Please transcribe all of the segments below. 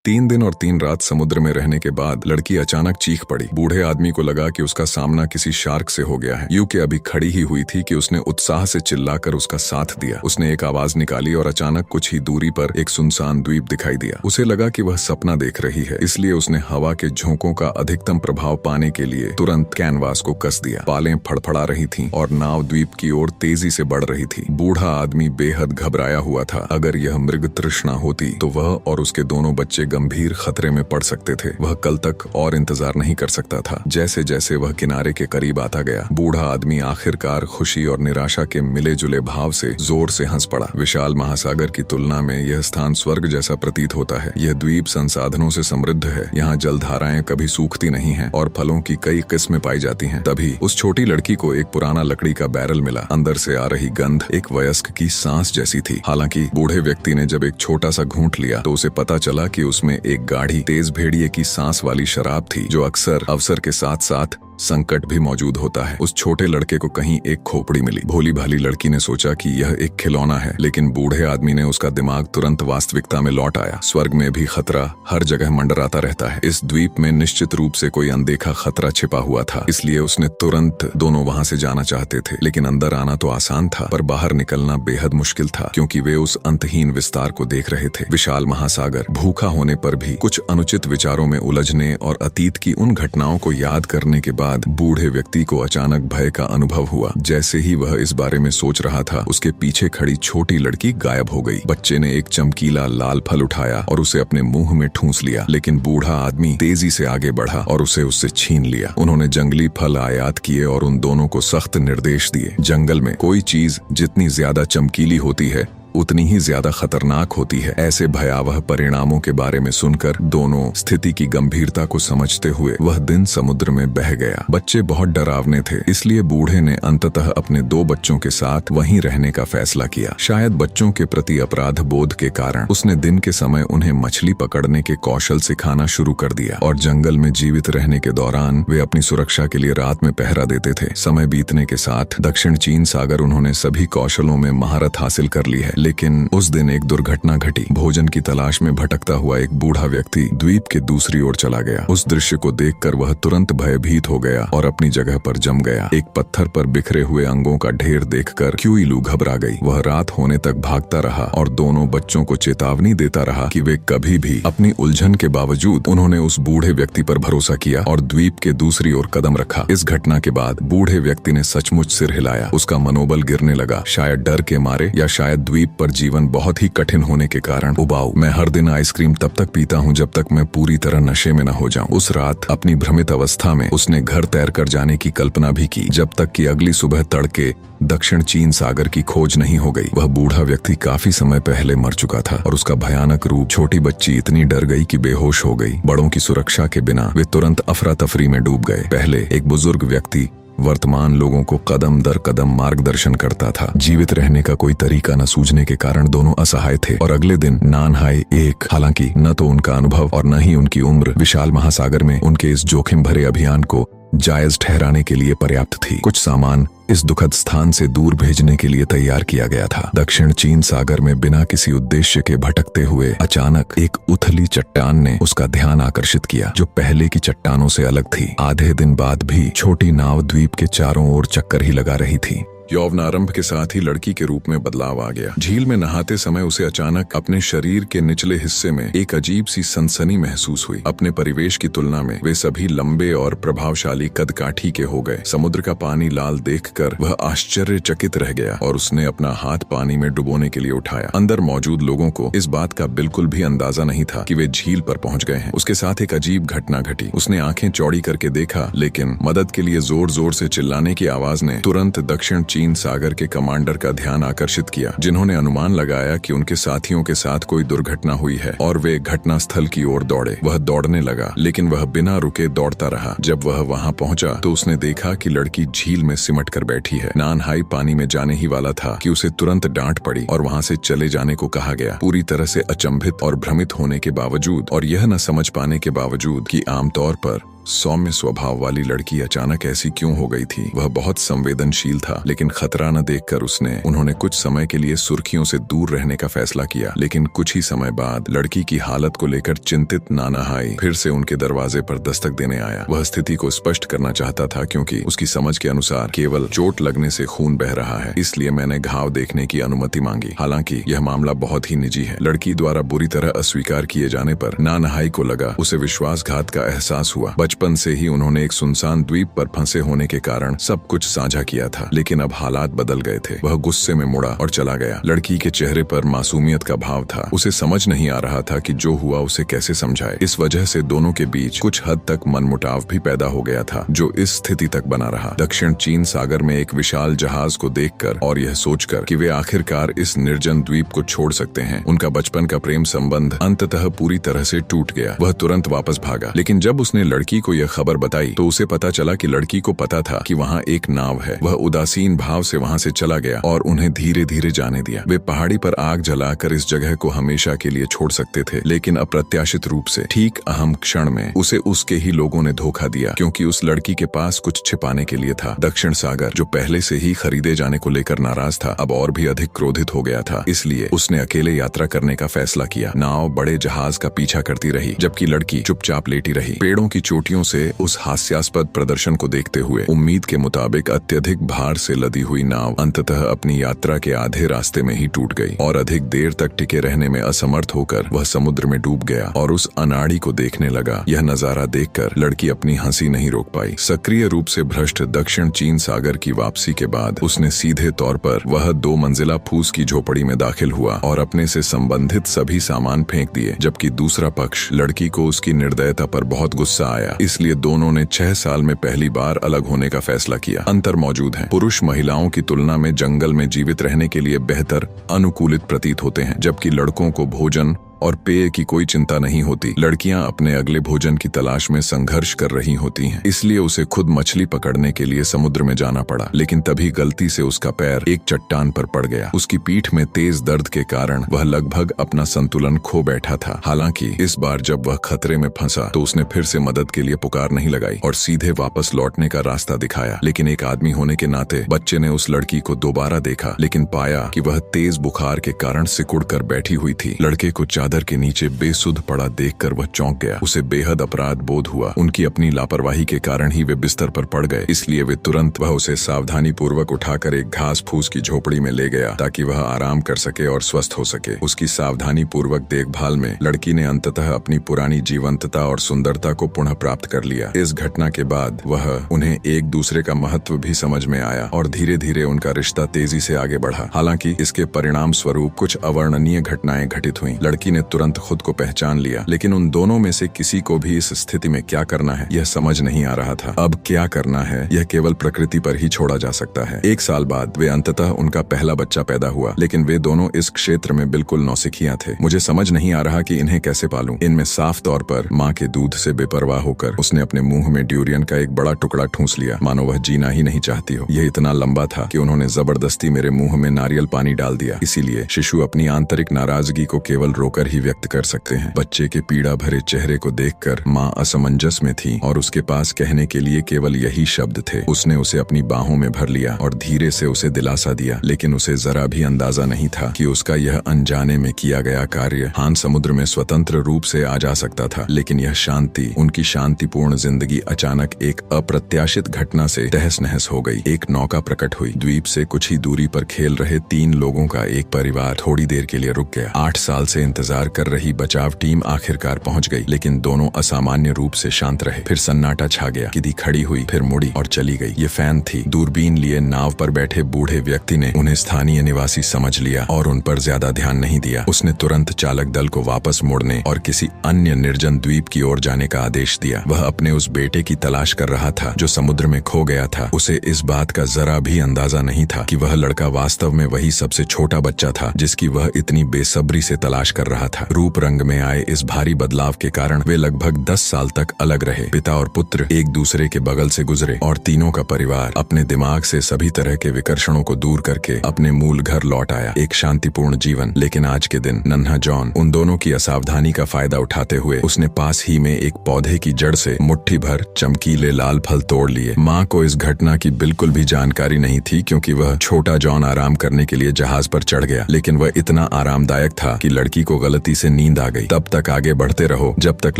3 दिन और 3 रात समुद्र में रहने के बाद लड़की अचानक चीख पड़ी। बूढ़े आदमी को लगा कि उसका सामना किसी शार्क से हो गया है। यूं कि अभी खड़ी ही हुई थी कि उसने उत्साह से चिल्लाकर उसका साथ दिया। उसने एक आवाज निकाली और अचानक कुछ ही दूरी पर एक सुनसान द्वीप दिखाई दिया। उसे लगा कि वह सपना देख रही है, इसलिए उसने हवा के झोंकों का अधिकतम प्रभाव पाने के लिए तुरंत कैनवास को कस दिया। पालें फड़फड़ा रही थीं और नाव द्वीप की ओर तेजी से बढ़ रही थी। बूढ़ा आदमी बेहद घबराया हुआ था। अगर यह मृग तृष्णा होती तो वह और उसके दोनों बच्चे गंभीर खतरे में पड़ सकते थे। वह कल तक और इंतजार नहीं कर सकता था। जैसे जैसे वह किनारे के करीब आता गया, बूढ़ा आदमी आखिरकार खुशी और निराशा के मिले जुले भाव से जोर से हंस पड़ा। विशाल महासागर की तुलना में यह स्थान स्वर्ग जैसा प्रतीत होता है। यह द्वीप संसाधनों से समृद्ध है। यहाँ जलधाराएं कभी सूखती नहीं हैं और फलों की कई किस्में पाई जाती हैं। तभी उस छोटी लड़की को एक पुराना लकड़ी का बैरल मिला। अंदर से आ रही गंध एक वयस्क की सांस जैसी थी। हालांकि बूढ़े व्यक्ति ने जब एक छोटा सा घूंट लिया तो उसे पता चला कि उसमें एक गाढ़ी तेज भेड़िए की सांस वाली शराब थी, जो अक्सर अवसर के साथ साथ संकट भी मौजूद होता है। उस छोटे लड़के को कहीं एक खोपड़ी मिली। भोली भाली लड़की ने सोचा कि यह एक खिलौना है, लेकिन बूढ़े आदमी ने उसका दिमाग तुरंत वास्तविकता में लौट आया। स्वर्ग में भी खतरा हर जगह मंडराता रहता है। इस द्वीप में निश्चित रूप से कोई अनदेखा खतरा छिपा हुआ था, इसलिए उसने तुरंत दोनों वहां से जाना चाहते थे। लेकिन अंदर आना तो आसान था, पर बाहर निकलना बेहद मुश्किल था, क्योंकि वे उस अंतहीन विस्तार को देख रहे थे। विशाल महासागर भूखा होने पर भी कुछ अनुचित विचारों में उलझने और अतीत की उन घटनाओं को याद करने के बाद बूढ़े व्यक्ति को अचानक भय का अनुभव हुआ। जैसे ही वह इस बारे में सोच रहा था, उसके पीछे खड़ी छोटी लड़की गायब हो गई। बच्चे ने एक चमकीला लाल फल उठाया और उसे अपने मुंह में ठूंस लिया, लेकिन बूढ़ा आदमी तेजी से आगे बढ़ा और उसे उससे छीन लिया। उन्होंने जंगली फल आयात किए और उन दोनों को सख्त निर्देश दिए। जंगल में कोई चीज जितनी ज्यादा चमकीली होती है उतनी ही ज्यादा खतरनाक होती है। ऐसे भयावह परिणामों के बारे में सुनकर दोनों स्थिति की गंभीरता को समझते हुए वह दिन समुद्र में बह गया। बच्चे बहुत डरावने थे, इसलिए बूढ़े ने अंततः अपने 2 बच्चों के साथ वहीं रहने का फैसला किया। शायद बच्चों के प्रति अपराध बोध के कारण उसने दिन के समय उन्हें मछली पकड़ने के कौशल सिखाना शुरू कर दिया और जंगल में जीवित रहने के दौरान वे अपनी सुरक्षा के लिए रात में पहरा देते थे। समय बीतने के साथ दक्षिण चीन सागर उन्होंने सभी कौशलों में महारत हासिल कर ली है। लेकिन उस दिन एक दुर्घटना घटी। भोजन की तलाश में भटकता हुआ एक बूढ़ा व्यक्ति द्वीप के दूसरी ओर चला गया। उस दृश्य को देखकर वह तुरंत भयभीत हो गया और अपनी जगह पर जम गया। एक पत्थर पर बिखरे हुए अंगों का ढेर देखकर क्यूइलू घबरा गई। वह रात होने तक भागता रहा और दोनों बच्चों को चेतावनी देता रहा कि वे कभी भी अपनी उलझन के बावजूद उन्होंने उस बूढ़े व्यक्ति पर भरोसा किया और द्वीप के दूसरी ओर कदम रखा। इस घटना के बाद बूढ़े व्यक्ति ने सचमुच सिर हिलाया। उसका मनोबल गिरने लगा, शायद डर के मारे या शायद द्वीप पर जीवन बहुत ही कठिन होने के कारण। उबाऊ, मैं हर दिन आइसक्रीम तब तक पीता हूँ जब तक मैं पूरी तरह नशे में न हो जाऊं। उस रात अपनी भ्रमित अवस्था में उसने घर तैर कर जाने की कल्पना भी की, जब तक कि अगली सुबह तड़के दक्षिण चीन सागर की खोज नहीं हो गई। वह बूढ़ा व्यक्ति काफी समय पहले मर चुका था और उसका भयानक रूप छोटी बच्ची इतनी डर गई कि बेहोश हो गई। बड़ों की सुरक्षा के बिना वे तुरंत अफरा तफरी में डूब गए। पहले एक बुजुर्ग व्यक्ति वर्तमान लोगों को कदम दर कदम मार्गदर्शन करता था। जीवित रहने का कोई तरीका न सूझने के कारण दोनों असहाय थे और अगले दिन नानहाय एक। हालांकि न तो उनका अनुभव और न ही उनकी उम्र विशाल महासागर में उनके इस जोखिम भरे अभियान को जायज ठहराने के लिए पर्याप्त थी। कुछ सामान इस दुखद स्थान से दूर भेजने के लिए तैयार किया गया था। दक्षिण चीन सागर में बिना किसी उद्देश्य के भटकते हुए अचानक एक उथली चट्टान ने उसका ध्यान आकर्षित किया, जो पहले की चट्टानों से अलग थी। आधे दिन बाद भी छोटी नाव द्वीप के चारों ओर चक्कर ही लगा रही थी। यौवनारंभ के साथ ही लड़की के रूप में बदलाव आ गया। झील में नहाते समय उसे अचानक अपने शरीर के निचले हिस्से में एक अजीब सी सनसनी महसूस हुई। अपने परिवेश की तुलना में वे सभी लंबे और प्रभावशाली कदकाठी के हो गए। समुद्र का पानी लाल देखकर वह आश्चर्यचकित रह गया और उसने अपना हाथ पानी में डुबोने के लिए उठाया। अंदर मौजूद लोगों को इस बात का बिल्कुल भी अंदाजा नहीं था कि वे झील पर पहुंच गए हैं। उसके साथ एक अजीब घटना घटी। उसने आंखें चौड़ी करके देखा, लेकिन मदद के लिए जोर जोर से चिल्लाने की आवाज ने तुरंत दक्षिण चीन सागर के कमांडर का ध्यान आकर्षित किया, जिन्होंने अनुमान लगाया कि उनके साथियों के साथ कोई दुर्घटना हुई है और वे घटना स्थल की ओर दौड़े। वह दौड़ने लगा, लेकिन वह बिना रुके दौड़ता रहा। जब वह वहां पहुंचा तो उसने देखा कि लड़की झील में सिमट कर बैठी है। नानहाई पानी में जाने ही वाला था कि उसे तुरंत डांट पड़ी और वहां से चले जाने को कहा गया। पूरी तरह से अचंभित और भ्रमित होने के बावजूद और यह न समझ पाने के बावजूद कि आमतौर पर सौम्य स्वभाव वाली लड़की अचानक ऐसी क्यों हो गई थी? वह बहुत संवेदनशील था, लेकिन खतरा न देखकर उन्होंने कुछ समय के लिए सुर्खियों से दूर रहने का फैसला किया। लेकिन कुछ ही समय बाद लड़की की हालत को लेकर चिंतित नाना हाई फिर से उनके दरवाजे पर दस्तक देने आया। वह स्थिति को स्पष्ट करना चाहता था, क्योंकि उसकी समझ के अनुसार केवल चोट लगने से खून बह रहा है, इसलिए मैंने घाव देखने की अनुमति मांगी। हालांकि यह मामला बहुत ही निजी है। लड़की द्वारा बुरी तरह अस्वीकार किए जाने पर नाना हाई को लगा उसे विश्वासघात का एहसास हुआ। बचपन से ही उन्होंने एक सुनसान द्वीप पर फंसे होने के कारण सब कुछ साझा किया था, लेकिन अब हालात बदल गए थे। वह गुस्से में मुड़ा और चला गया। लड़की के चेहरे पर मासूमियत का भाव था। उसे समझ नहीं आ रहा था कि जो हुआ उसे कैसे समझाए। इस वजह से दोनों के बीच कुछ हद तक मनमुटाव भी पैदा हो गया था, जो इस स्थिति तक बना रहा। दक्षिण चीन सागर में एक विशाल जहाज को देखकर और यह सोचकर कि वे आखिरकार इस निर्जन द्वीप को छोड़ सकते हैं, उनका बचपन का प्रेम संबंध अंततः पूरी तरह से टूट गया। वह तुरंत वापस भागा, लेकिन जब उसने लड़की को यह खबर बताई तो उसे पता चला कि लड़की को पता था कि वहाँ एक नाव है। वह उदासीन भाव से वहाँ से चला गया और उन्हें धीरे धीरे जाने दिया। वे पहाड़ी पर आग जलाकर इस जगह को हमेशा के लिए छोड़ सकते थे, लेकिन अप्रत्याशित रूप से ठीक अहम क्षण में उसे उसके ही लोगों ने धोखा दिया, क्योंकि उस लड़की के पास कुछ छिपाने के लिए था। दक्षिण सागर, जो पहले से ही खरीदे जाने को लेकर नाराज था, अब और भी अधिक क्रोधित हो गया था। इसलिए उसने अकेले यात्रा करने का फैसला किया। नाव बड़े जहाज का पीछा करती रही, जबकि लड़की चुपचाप लेटी रही। पेड़ों की चोटियों से उस हास्यास्पद प्रदर्शन को देखते हुए उम्मीद के मुताबिक अत्यधिक भार से लदी हुई नाव अंततः अपनी यात्रा के आधे रास्ते में ही टूट गई और अधिक देर तक टिके रहने में असमर्थ होकर वह समुद्र में डूब गया और उस अनाड़ी को देखने लगा। यह नजारा देखकर लड़की अपनी हंसी नहीं रोक पाई। सक्रिय रूप से भ्रष्ट दक्षिण चीन सागर की वापसी के बाद उसने सीधे तौर पर वह 2 मंजिला फूस की झोपड़ी में दाखिल हुआ और अपने से संबंधित सभी सामान फेंक दिए, जबकि दूसरा पक्ष लड़की को उसकी निर्दयता पर बहुत गुस्सा आया। इसलिए दोनों ने 6 साल में पहली बार अलग होने का फैसला किया। अंतर मौजूद है। पुरुष महिलाओं की तुलना में जंगल में जीवित रहने के लिए बेहतर अनुकूलित प्रतीत होते हैं, जबकि लड़कों को भोजन और पेय की कोई चिंता नहीं होती। लड़कियां अपने अगले भोजन की तलाश में संघर्ष कर रही होती हैं। इसलिए उसे खुद मछली पकड़ने के लिए समुद्र में जाना पड़ा, लेकिन तभी गलती से उसका पैर एक चट्टान पर पड़ गया। उसकी पीठ में तेज दर्द के कारण वह लगभग अपना संतुलन खो बैठा था। हालांकि इस बार जब वह खतरे में फंसा तो उसने फिर से मदद के लिए पुकार नहीं लगाई और सीधे वापस लौटने का रास्ता दिखाया। लेकिन एक आदमी होने के नाते बच्चे ने उस लड़की को दोबारा देखा, लेकिन पाया कि वह तेज बुखार के कारण सिकुड़ कर बैठी हुई थी। लड़के को चादर के नीचे बेसुध पड़ा देखकर वह चौंक गया। उसे बेहद अपराध बोध हुआ। उनकी अपनी लापरवाही के कारण ही वे बिस्तर पर पड़ गए, इसलिए वे तुरंत वह उसे सावधानी पूर्वक उठाकर एक घास फूस की झोपड़ी में ले गया ताकि वह आराम कर सके और स्वस्थ हो सके। उसकी सावधानी पूर्वक देखभाल में लड़की ने अंततः अपनी पुरानी जीवंतता और सुंदरता को पुनः प्राप्त कर लिया। इस घटना के बाद वह उन्हें एक दूसरे का महत्व भी समझ में आया और धीरे धीरे उनका रिश्ता तेजी से आगे बढ़ा। हालांकि इसके परिणाम स्वरूप कुछ अवर्णनीय घटनाएं घटित हुई। लड़की ने तुरंत खुद को पहचान लिया, लेकिन उन दोनों में से किसी को भी इस स्थिति में क्या करना है यह समझ नहीं आ रहा था। अब क्या करना है यह केवल प्रकृति पर ही छोड़ा जा सकता है। 1 साल बाद वे अंततः उनका पहला बच्चा पैदा हुआ, लेकिन वे दोनों इस क्षेत्र में बिल्कुल नौसिखिया थे। मुझे समझ नहीं आ रहा कि इन्हें कैसे पालूं। इनमें साफ तौर पर माँ के दूध से बेपरवाह होकर उसने अपने मुंह में ड्यूरियन का एक बड़ा टुकड़ा ठूंस लिया, मानो वह जीना ही नहीं चाहती हो। यह इतना लंबा था कि उन्होंने जबरदस्ती मेरे मुंह में नारियल पानी डाल दिया। इसीलिए शिशु अपनी आंतरिक नाराजगी को केवल रोकर ही व्यक्त कर सकते हैं। बच्चे के पीड़ा भरे चेहरे को देखकर माँ असमंजस में थी और उसके पास कहने के लिए केवल यही शब्द थे। उसने उसे अपनी बाहों में भर लिया और धीरे से उसे दिलासा दिया, लेकिन उसे जरा भी अंदाजा नहीं था कि उसका यह अनजाने में किया गया कार्य हान समुद्र में स्वतंत्र रूप से आ जा सकता था। लेकिन यह शांति, उनकी शांतिपूर्ण जिंदगी अचानक एक अप्रत्याशित घटना से तहस नहस हो गई। एक नौका प्रकट हुई। द्वीप से कुछ ही दूरी पर खेल रहे 3 लोगों का एक परिवार थोड़ी देर के लिए रुक गया। 8 साल से इंतजार कर रही बचाव टीम आखिरकार पहुंच गई, लेकिन दोनों असामान्य रूप से शांत रहे। फिर सन्नाटा छा गया। किदी खड़ी हुई, फिर मुड़ी और चली गई। ये फैन थी। दूरबीन लिए नाव पर बैठे बूढ़े व्यक्ति ने उन्हें स्थानीय निवासी समझ लिया और उन पर ज्यादा ध्यान नहीं दिया। उसने तुरंत चालक दल को वापस मुड़ने और किसी अन्य निर्जन द्वीप की ओर जाने का आदेश दिया। वह अपने उस बेटे की तलाश कर रहा था जो समुद्र में खो गया था। उसे इस बात का जरा भी अंदाजा नहीं था कि वह लड़का वास्तव में वही सबसे छोटा बच्चा था जिसकी वह इतनी बेसब्री से तलाश कर रहा रहा था। रूप रंग में आए इस भारी बदलाव के कारण वे लगभग 10 साल तक अलग रहे। पिता और पुत्र एक दूसरे के बगल से गुजरे और तीनों का परिवार अपने दिमाग से सभी तरह के विकर्षणों को दूर करके अपने मूल घर लौट आया, एक शांतिपूर्ण जीवन। लेकिन आज के दिन नन्हा जॉन उन दोनों की असावधानी का फायदा उठाते हुए उसने पास ही में एक पौधे की जड़ से मुट्ठी भर चमकीले लाल फल तोड़ लिए। माँ को इस घटना की बिल्कुल भी जानकारी नहीं थी, क्योंकि वह छोटा जॉन आराम करने के लिए जहाज पर चढ़ गया, लेकिन वह इतना आरामदायक था कि लड़की को गलती से नींद आ गई। तब तक आगे बढ़ते रहो जब तक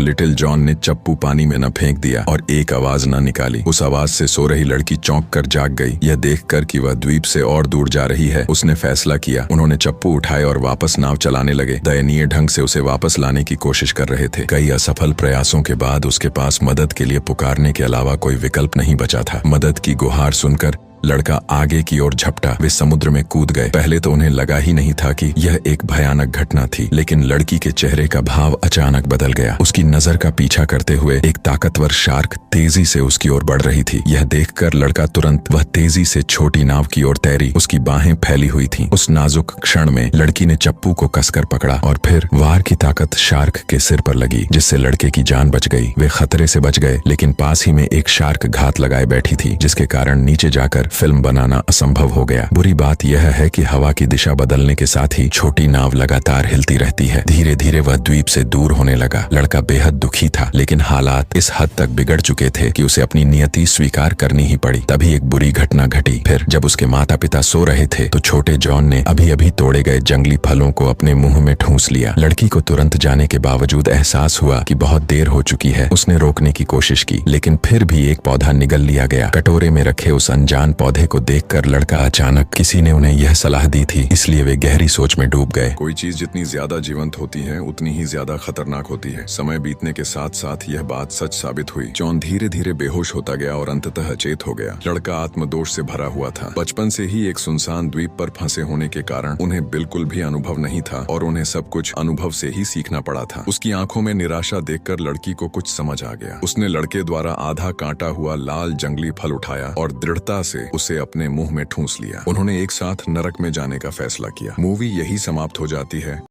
लिटिल जॉन ने चप्पू पानी में न फेंक दिया और एक आवाज न निकाली। उस आवाज से सो रही लड़की चौंक कर जाग गई। यह देखकर कि वह द्वीप से और दूर जा रही है, उसने फैसला किया। उन्होंने चप्पू उठाए और वापस नाव चलाने लगे। दयनीय ढंग से उसे वापस लाने की कोशिश कर रहे थे। कई असफल प्रयासों के बाद उसके पास मदद के लिए पुकारने के अलावा कोई विकल्प नहीं बचा था। मदद की गुहार सुनकर लड़का आगे की ओर झपटा। वे समुद्र में कूद गए। पहले तो उन्हें लगा ही नहीं था कि यह एक भयानक घटना थी, लेकिन लड़की के चेहरे का भाव अचानक बदल गया। उसकी नजर का पीछा करते हुए एक ताकतवर शार्क तेजी से उसकी ओर बढ़ रही थी। यह देखकर लड़का तुरंत वह तेजी से छोटी नाव की ओर तैरी। उसकी बाहें फैली हुई थीं। उस नाजुक क्षण में लड़की ने चप्पू को कसकर पकड़ा और फिर वार की ताकत शार्क के सिर पर लगी, जिससे लड़के की जान बच गई। वे खतरे से बच गए, लेकिन पास ही में एक शार्क घात लगाए बैठी थी, जिसके कारण नीचे जाकर फिल्म बनाना असंभव हो गया। बुरी बात यह है कि हवा की दिशा बदलने के साथ ही छोटी नाव लगातार हिलती रहती है। धीरे धीरे वह द्वीप से दूर होने लगा। लड़का बेहद दुखी था, लेकिन हालात इस हद तक बिगड़ चुके थे कि उसे अपनी नियति स्वीकार करनी ही पड़ी। तभी एक बुरी घटना घटी। फिर जब उसके माता पिता सो रहे थे तो छोटे जॉन ने अभी अभी तोड़े गए जंगली फलों को अपने मुंह में ठूंस लिया। लड़की को तुरंत जाने के बावजूद एहसास हुआ कि बहुत देर हो चुकी है। उसने रोकने की कोशिश की, लेकिन फिर भी एक पौधा निगल लिया गया। कटोरे में रखे उस अनजान पौधे को देखकर लड़का अचानक, किसी ने उन्हें यह सलाह दी थी, इसलिए वे गहरी सोच में डूब गए। कोई चीज जितनी ज्यादा जीवंत होती है उतनी ही ज्यादा खतरनाक होती है। समय बीतने के साथ साथ यह बात सच साबित हुई। जॉन धीरे धीरे बेहोश होता गया और अंततः अचेत हो गया। लड़का आत्मदोष से भरा हुआ था। बचपन से ही एक सुनसान द्वीप पर फंसे होने के कारण उन्हें बिल्कुल भी अनुभव नहीं था और उन्हें सब कुछ अनुभव से ही सीखना पड़ा था। उसकी आंखों में निराशा देखकर लड़की को कुछ समझ आ गया। उसने लड़के द्वारा आधा काटा हुआ लाल जंगली फल उठाया और दृढ़ता से उसे अपने मुंह में ठूंस लिया। उन्होंने एक साथ नरक में जाने का फैसला किया। मूवी यही समाप्त हो जाती है।